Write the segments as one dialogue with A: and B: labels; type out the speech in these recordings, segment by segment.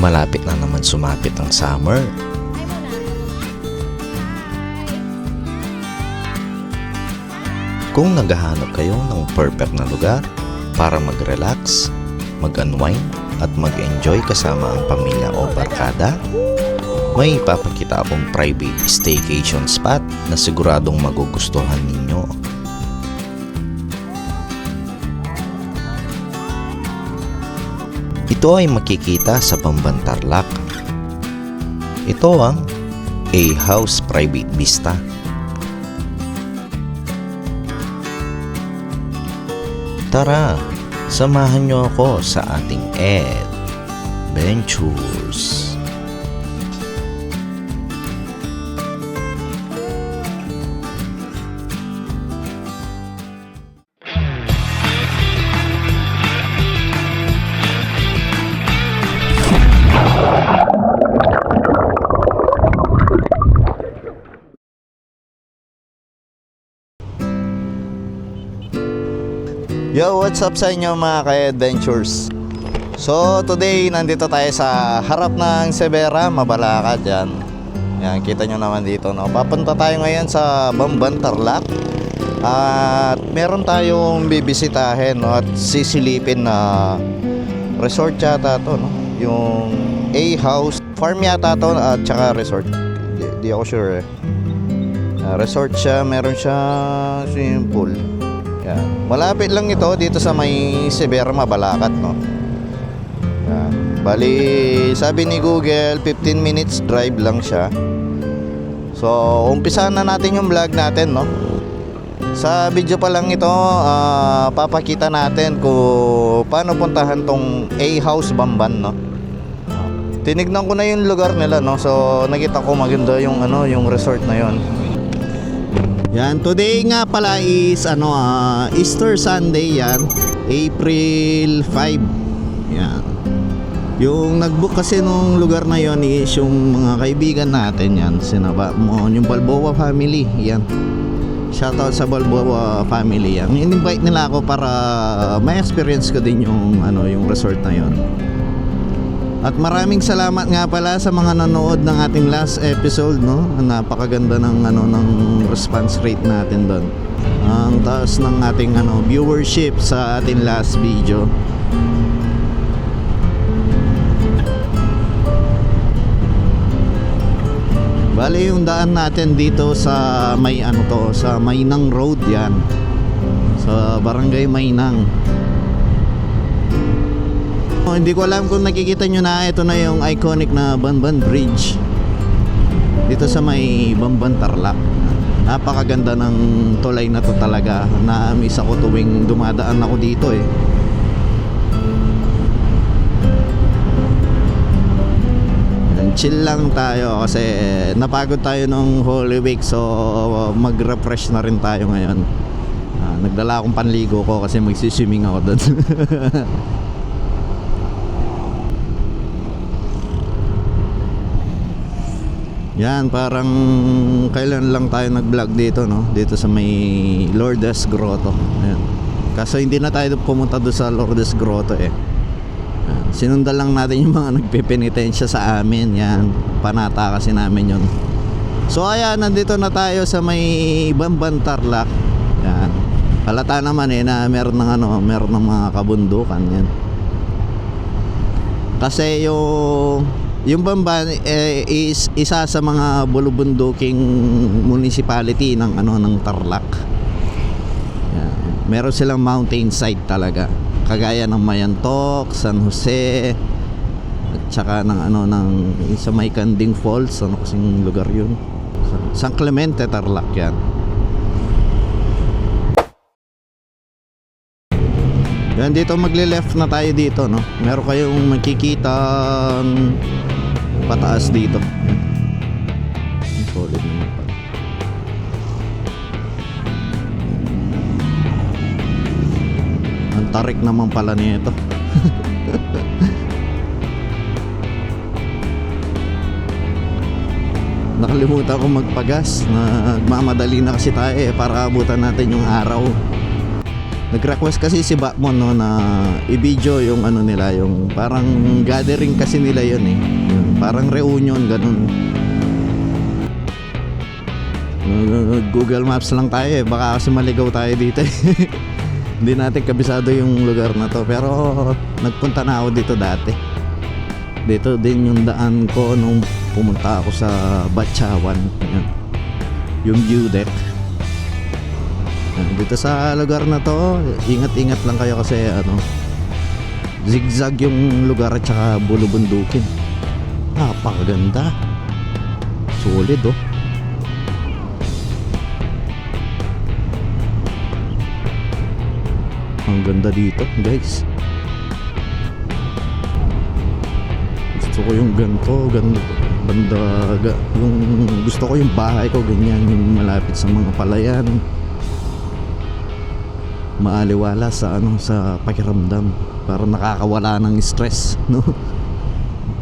A: Malapit na naman sumapit ang summer. Kung naghahanap kayo ng perfect na lugar para mag-relax, mag-unwind at mag-enjoy kasama ang pamilya o barkada, may ipapakita akong private staycation spot na siguradong magugustuhan ninyo. Ito ay makikita sa Bamban Tarlac. Ito ang A-House Private Vista. Tara, samahan niyo ako sa ating adventures. Yo, what's up sa inyo mga ka-adventures? So, today, nandito tayo sa harap ng Severa, Mabalakad yan. Yan, kita nyo naman dito, no? Papunta tayo ngayon sa Bamban Tarlac. At meron tayong bibisitahin, no? At sisilipin na resort yata to, no? Yung A-House Farm yata to at saka resort. Di ako sure eh. Resort siya, meron siya swimming pool. Yan. Malapit lang ito dito sa may Severa, Mabalakad, no? Yan. Bali, sabi ni Google, 15 minutes drive lang siya. So, umpisahan na natin yung vlog natin, no? Sa video pa lang ito, papakita natin kung paano puntahan tong A-House Bamban, no? Tinignan ko na yung lugar nila, no? So, nakita ko maganda yung yung resort na yon. Yan, today nga pala is Easter Sunday yan, April 5. Yan. Yung nagbook kasi nung lugar na yon is yung mga kaibigan natin yan, yung Balboa family. Yan. Shoutout sa Balboa family yan. In-invite nila ako para may experience ko din yung yung resort na yon. At maraming salamat nga pala sa mga nanood ng ating last episode, no? Napakaganda ng ng response rate natin doon. Ang taas ng ating viewership sa ating last video. Bali yung daan natin dito sa may sa Mainang Road yan. Sa Barangay Mainang. Hindi ko alam kung nakikita nyo na, ito na yung iconic na Bamban Bridge dito sa may Bamban Tarlac. Napakaganda ng tulay na to talaga. Na-miss ako tuwing dumadaan ako dito eh. And chill lang tayo kasi napagod tayo nung Holy Week, so mag-refresh na rin tayo ngayon. Nagdala akong panligo ko kasi magsiswimming ako doon. Yan, parang kailan lang tayo nag-vlog dito, no? Dito sa may Lourdes Grotto. Ayan. Kaso hindi na tayo pumunta doon sa Lourdes Grotto eh. Ayan. Sinundan lang natin yung mga nagpipenitensya sa amin. Yan, panata kasi namin yun. So ayan, nandito na tayo sa may Bamban Tarlac. Yan. Halata naman eh na meron ng meron ng mga kabundukan yan. Kasi yung Bamban is isa sa mga bulubunduking municipality ng ng Tarlac. Yan. Meron silang mountain side talaga. Kagaya ng Mayantok, San Jose, at saka ng sa may Kanding Falls, kasing lugar yun. San Clemente, Tarlac yan. Yan, dito magle-left na tayo dito, no? Meron kayong makikita pataas dito. Solid naman pa. Ang tarik naman pala nito. Nakalimutan ko magpagas. Nagmamadali na kasi tayo para abutan natin yung araw. Nag-request kasi si Bakmon no, na i-video yung ano nila, yung parang gathering kasi nila yun eh. Yun, parang reunion ganun. Google Maps lang tayo eh, baka kasi maligaw tayo dito eh. Hindi natin kabisado yung lugar na to, pero nagpunta na ako dito dati. Dito din yung daan ko nung pumunta ako sa Batchawan. Yan. Yung view deck. Dito sa lugar na to, ingat-ingat lang kayo kasi ano, zigzag yung lugar at saka bulubundukin. Napakaganda. Solid oh. Ang ganda dito, guys. Gusto ko yung ganito, yung gusto ko yung bahay ko ganyan, yung malapit sa mga palayan. Maaliwala sa ano, sa pakiramdam, para nakakawala ng stress, no?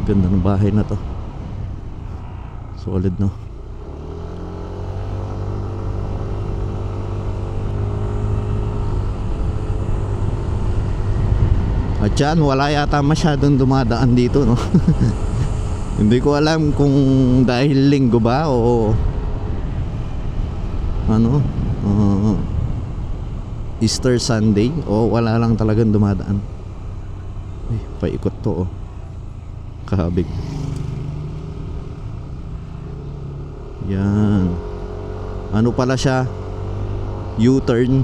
A: Ganda ng bahay na to. Solid, no? At yan, wala yata masyadong dumadaan dito, no? Hindi ko alam kung dahil linggo ba o ano, Easter Sunday o wala lang talagang dumadaan. Ay, paikot to oh. Kahabig. Yan. Ano pala siya? U-turn.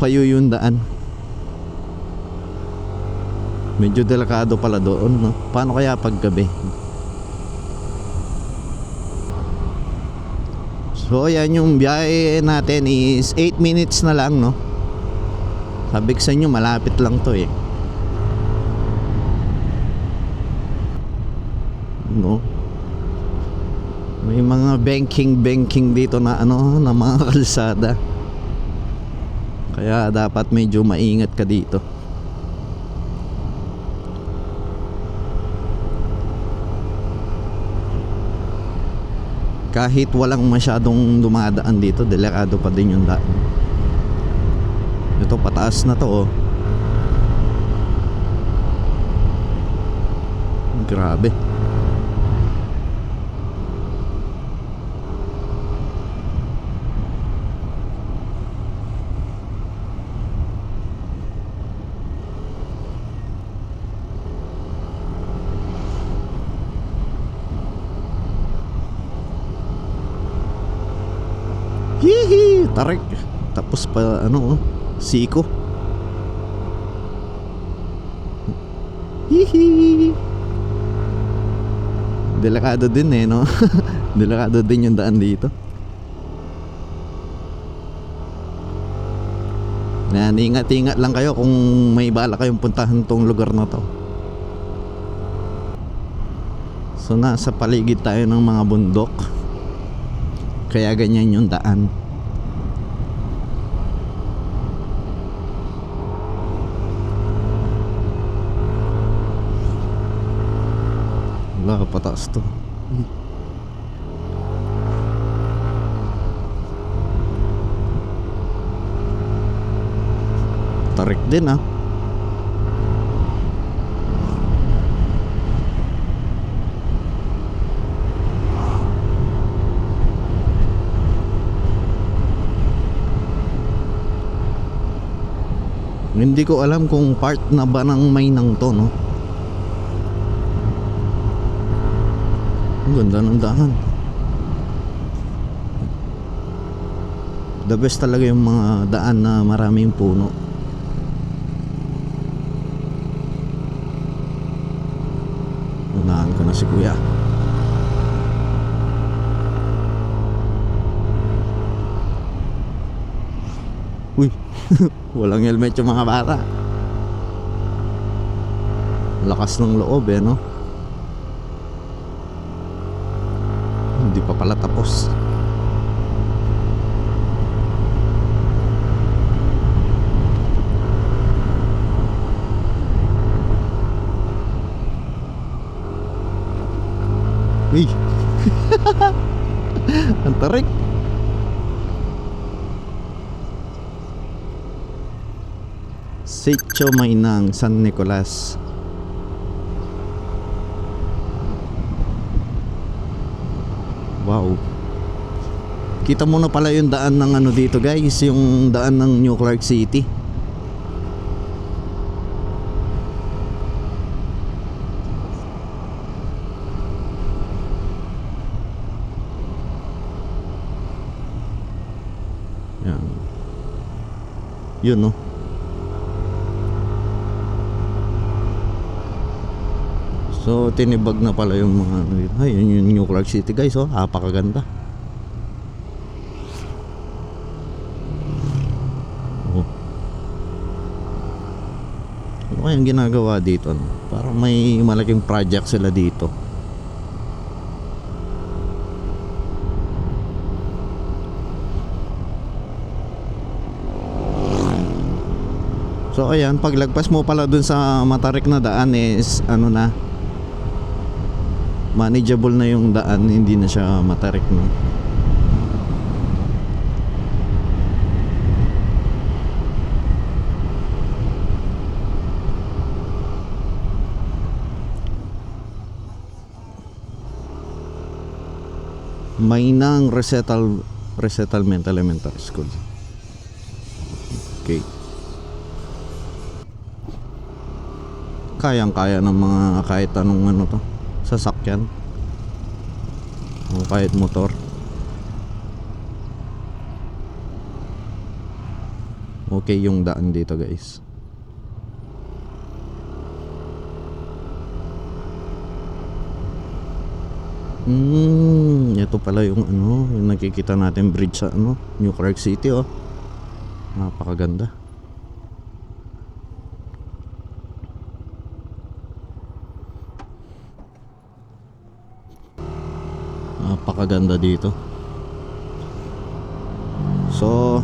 A: Payo yung daan. Medyo delikado pala doon, no? Paano kaya pag gabi? So yan, yung biyahe natin is 8 minutes na lang, no? Sabi ko sa inyo, malapit lang to eh, no? May mga banking dito na ano, na mga kalsada. Kaya dapat medyo maingat ka dito. Kahit walang masyadong dumadaan dito, delikado pa din yung daan. Ito, pataas na to oh. Grabe. Hihi, tarik. Tapos pa ano oh, siko. Hihi. Delikado din eh, no? Delikado din yung daan dito. Yan, ingat-ingat lang kayo kung may bala kayong puntahan tong lugar na to. So nasa paligid tayo ng mga bundok, kaya ganyan yung daan. Wala, pataas to. Tarik din ah. Hindi ko alam kung part na ba ng Mainang to, no? Ang ganda ng daan. The best talaga yung mga daan na maraming puno. Unahan ko na si kuya. Uy, walang helmet yung mga bata. Lakas ng loob eh, no? Hindi pa pala tapos. Uy. Ang tarik. Sitio Mainang, San Nicolas. Wow. Kita mo na pala yung daan ng ano dito guys, yung daan ng New Clark City. Yan. Yun no. So tinibag na pala yung mga ano dito. Ay, yun yung New Clark City guys, oh, napakaganda. Oh. Ano kayang ginagawa dito, no? Parang may malaking project sila dito. So ayan, paglagpas mo pala dun sa matarik na daan is ano na, manageable na yung daan, hindi na siya matarik na. Mainang Resettlement Elementary School. Okay. Kayang-kaya ng mga kahit anong ano to, sasakyan o kahit motor. Okay yung daan dito guys. Ito pala yung ano, yung nakikita natin bridge sa ano, New Clark City, oh. Napakaganda. Napakaganda dito. So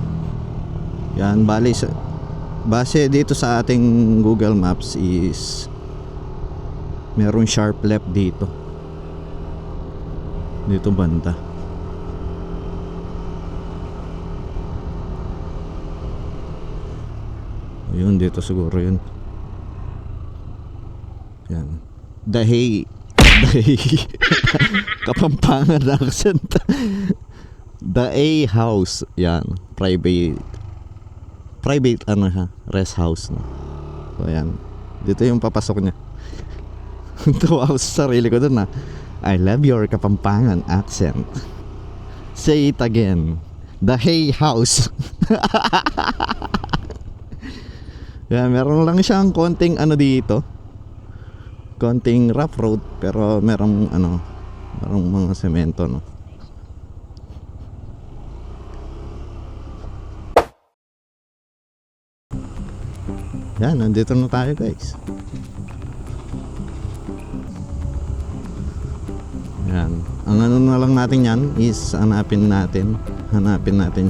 A: yan, base dito sa ating Google Maps is merong sharp left dito banda. Ayun, dito siguro yun. Yan, Dahay Kapampangan accent. Dahay House. Yan, private ano ha, rest house no? So yan, dito yung papasok niya. Tuwa ako sa sarili ko dun, ha. I love your Kapampangan accent. Say it again. Dahay House. Yan, meron lang siyang konting ano dito, konting rough road, pero merong mga semento, no. Yan, nandito na tayo guys. Yan, ang ano na lang natin yan is hanapin natin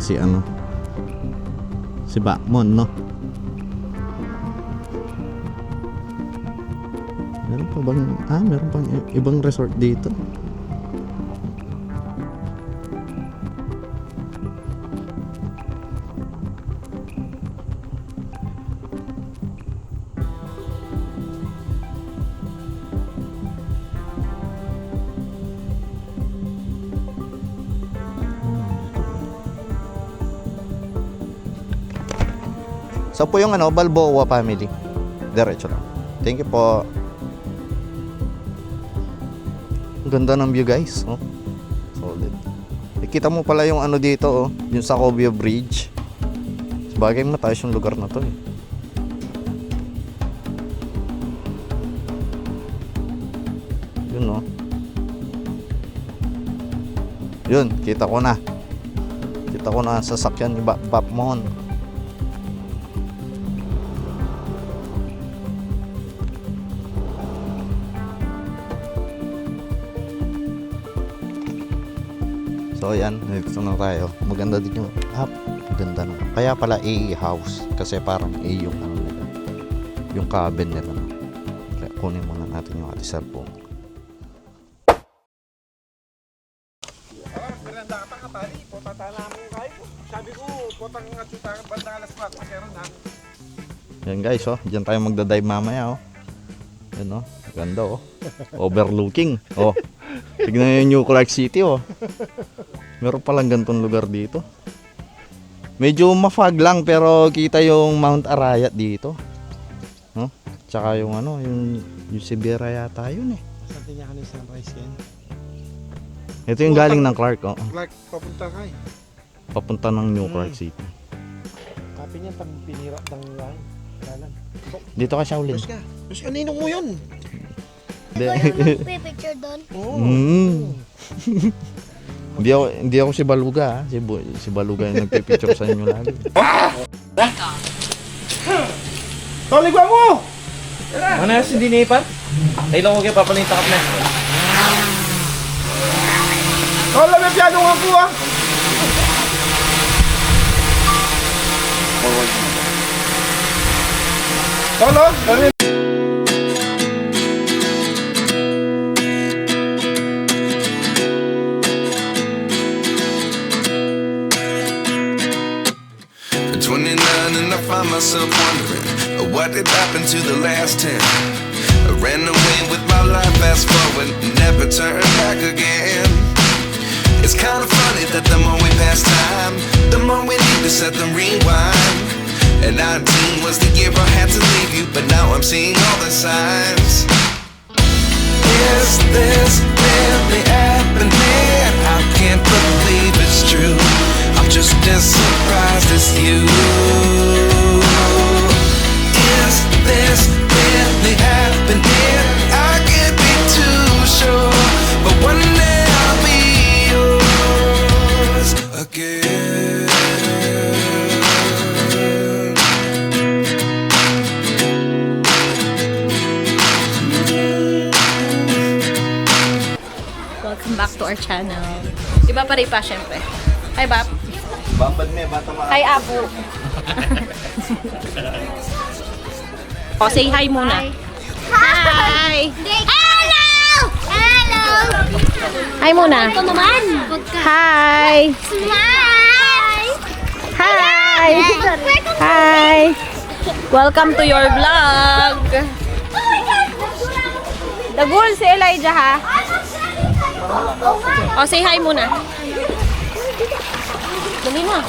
A: si ano, si Bakmon, no. Meron pa bang meron pang ibang resort dito? So po yung ano, Balboa family. Diretso lang. Thank you po. Ganda ng view guys, oh. Solid. Ikita mo pala yung ano dito, oh, yung Sacobio Bridge. Sabagay mataas yung lugar na to, eh. Yun, oh. Yun, kita ko na ang sasakyan ni Bakmon. So yan, dito na tayo. Maganda din yung app. Maganda naman. Kaya pala A house. Kasi parang A yung ano nila, yung cabin nila. Kaya kunin muna natin yung ating cellphone.
B: Beranda ka pa tali, potata namin kayo. Sabi ko, potang nga tutangan banda alas 4 kasi ron namin.
A: Yan guys, oh. Diyan tayo magdadive mamaya, oh. Yan, oh. Ganda, oh. Overlooking. Oh. Tignan yung New Clark City, oh. Meron palang ganitong lugar dito. Medyo mafag lang pero kita yung Mount Arayat dito. No? Tsaka yung ano, yung Sibera yata yun eh.
B: Sabi niya kanina sunrise yan.
A: Ito yung galing ng Clark, oh.
B: Clark, papunta ka eh.
A: Papunta ng New Clark City.
B: Kapi niya pag pinira ng lang.
A: Dito ka siya uli.
B: Bus ka. Bus ka, ninong mo yun.
C: Picture doon.
A: Hindi ako si Baluga, ha? Si Baluga yung nagpipicture sa inyo lagi.
B: Toligwa mo!
D: Ano na si Dinipan? Tayo lang ko kayo papaling takap na.
B: Wala na piyano nga po ah. Tolo, dali.
E: At 29 and I find myself wondering what did happen to the last 10. I ran away with my life, fast forward, never turn back again. It's kind of funny that the more we pass time, the more we need to set the rewind. And 19 was the year I had to leave you, but now I'm seeing all the signs. Is this really happening? I can't believe it's true. I'm just as surprised as you. Is this really happening? I can't be too sure, but one day I'll be yours again.
C: Welcome back to our channel. Iba pa rin pa, syempre. Hi, Bap.
A: Babad na, bata mga.
C: Hi, Abu. O, say hi muna. Hi! Hello! Hello! Hi muna. Ito naman. Hi! Smile! Hi! Hi! Welcome to your vlog. Dagul si Elijah, ha? O, say hi muna. Dali na.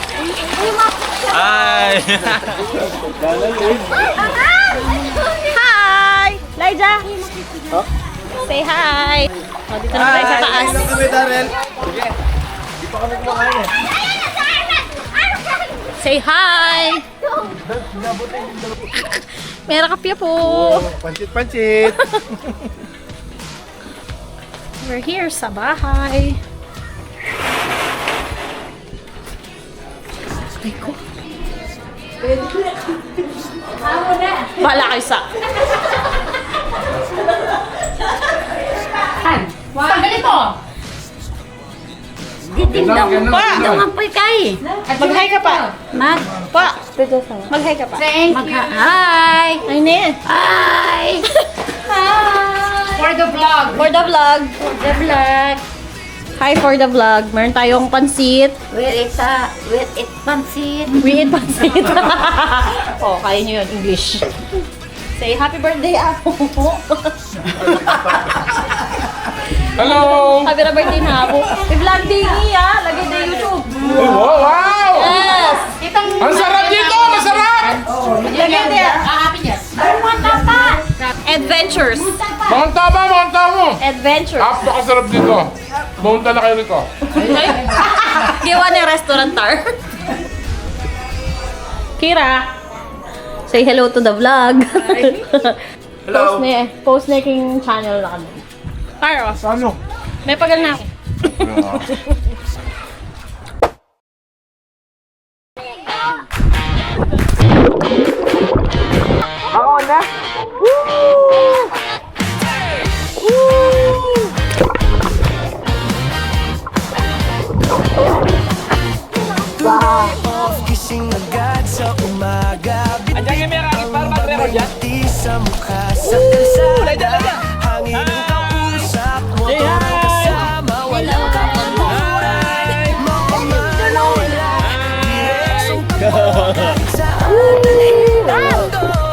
D: Hi!
C: Hi! Elijah! Say hi! O, dito na tayo sa taas.
B: Kami, Darrell.
C: Say hi! Meron kapya po.
B: Pancit-pancit.
C: We're here sa bahay. Ay ko. Bahala kayo sa... Ay, tanggalin mo!
B: Ditingnan mo
C: Pa!
F: Apoy kay.
C: Mag-hi ka pa! Pa! Mag-hi ka pa!
F: Hi.
C: Ay, ne!
F: Hi.
C: For the vlog! For the vlog!
F: The vlog.
C: Hi for the vlog. Meron tayong pansit.
F: Where it pansit.
C: We eat pansit. Oh, kaya nyo yun, English. Say happy birthday, Apo.
B: Hello!
C: Happy birthday na, Apo. I-vlog din niya. Lagay na YouTube.
B: Oh, wow!
C: Yes!
B: Ang sarap dito! Masarap!
C: Lagay niya. Adventures.
B: Monta mo!
C: Adventures.
B: Napakasarap dito. Monta na kayo rito.
C: Gawa ni restaurantar. Kira, say hello to the vlog.
B: Hello.
C: Post na yung channel na kami. Karo,
B: Ano?
C: may pagal na ako.
B: Ako na?
E: Gising agad sa umaga.
D: Andiyan yung may rakit para mag-record yan?
E: Ngiti sa mukha sa kalsada. Hangin ang kausap mo. Kasama, walang kapaluran. Mawala. Direksyon ka sa ating mundo.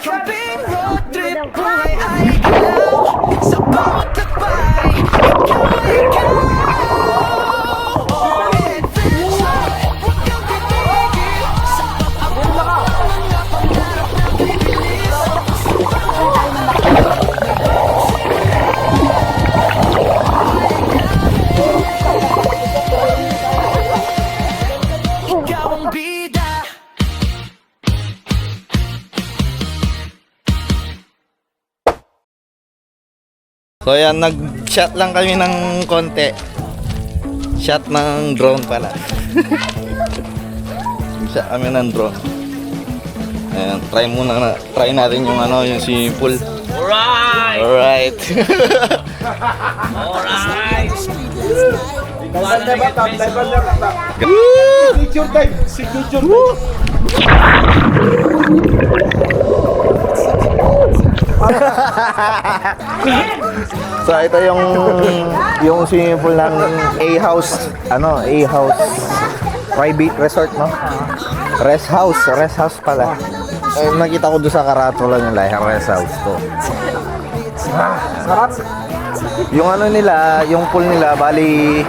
G: Kaping road trip, buhay ay galaw. Sa bawat lakbay, ikaw ay ikaw. Adventure, huwag kang titigil. Sa pag-abot ng pangarap na bibilis. Ikaw ang bida.
A: So yan, nag-shot lang kami ng konti. Shot ng drone pala. Shot kami ng drone. Ayan, try natin yung ano, yung swimming pool.
D: Alright!
A: Alright.
D: Alright!
A: So ito yung swimming pool ng A-House, A-House private resort, no? Rest house pala. Eh, nakita ko doon sa karatula nila, yung rest house to. Sarap. Yung ano nila, yung pool nila, bali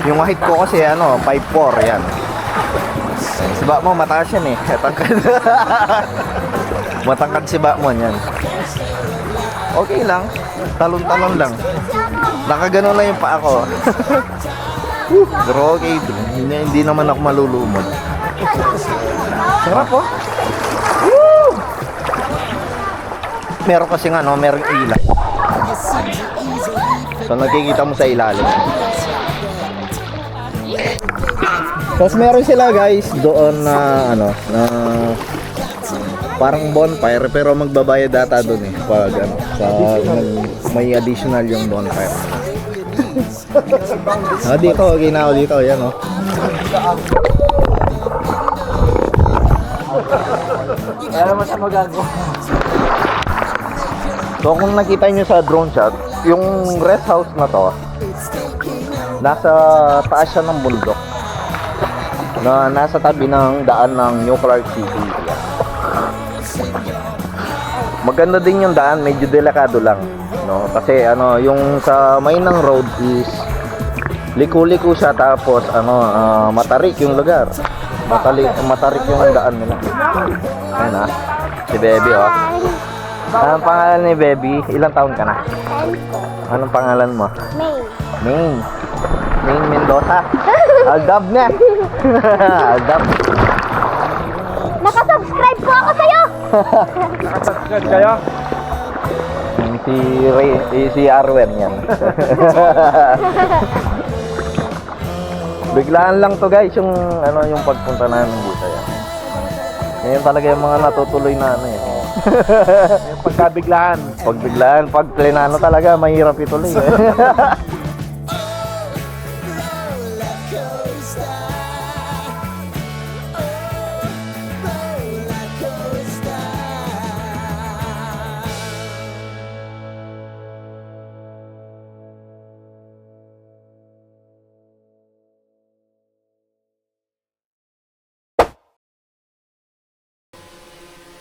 A: yung height ko kasi 5'4", yan. Si Bakmo mataas yan eh. Matangkad. Matangkad si Bakmo yan. Okay lang. Talon-talon lang. Nakagano lang yung paa ko. Pero okay. Hindi naman ako malulumod. Sarap, oh. Woo! Meron kasi merong ilaw. So nakikita mo sa ilalim. Tapos meron sila guys doon na na parang bonfire pero magbabayad data doon eh pag may additional yung bonfire. Dito ginawa dito yan oh. Alam mo sa magagawa. So kung nakita nyo sa drone shot, yung rest house na to nasa taas siya ng bundok na nasa tabi ng daan ng New Clark City. Maganda din yung daan, medyo delikado lang, no? Kasi yung sa Mainang Road is liko-liko siya tapos matarik yung lugar. Matarik yung daan nila. Ayun si Baby oh. Anong pangalan ni Baby? Ilang taon ka na? Anong pangalan mo? Maine Mendoza. Aldab na. Aldab.
F: Nakasubscribe po ako sa'yo!
D: Nakasubscribe kayo?
A: Si Arwen yan. Biglaan lang to guys yung yung pagpunta namin dito yan. Yan talaga yung mga natutuloy na
D: Yung pagkabiglaan.
A: Pag plenano talaga mahirap ituloy.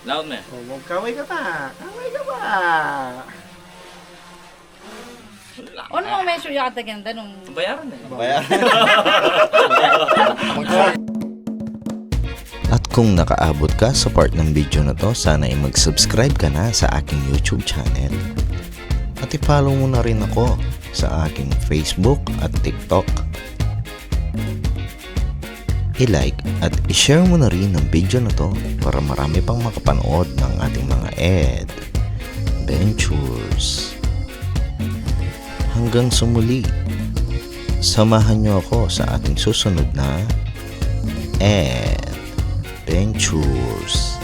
D: Loud na.
A: Kaway ka pa.
C: Ano mo measure yung kataganda nung...
D: Bayaran na.
A: At kung nakaabot ka sa part ng video na to, sana ay mag-subscribe ka na sa aking YouTube channel. At i-follow mo na rin ako sa aking Facebook at TikTok. I-like at i-share mo na rin ang video na to para marami pang makapanood ng ating mga adventures. Hanggang sa muli, samahan niyo ako sa ating susunod na adventures.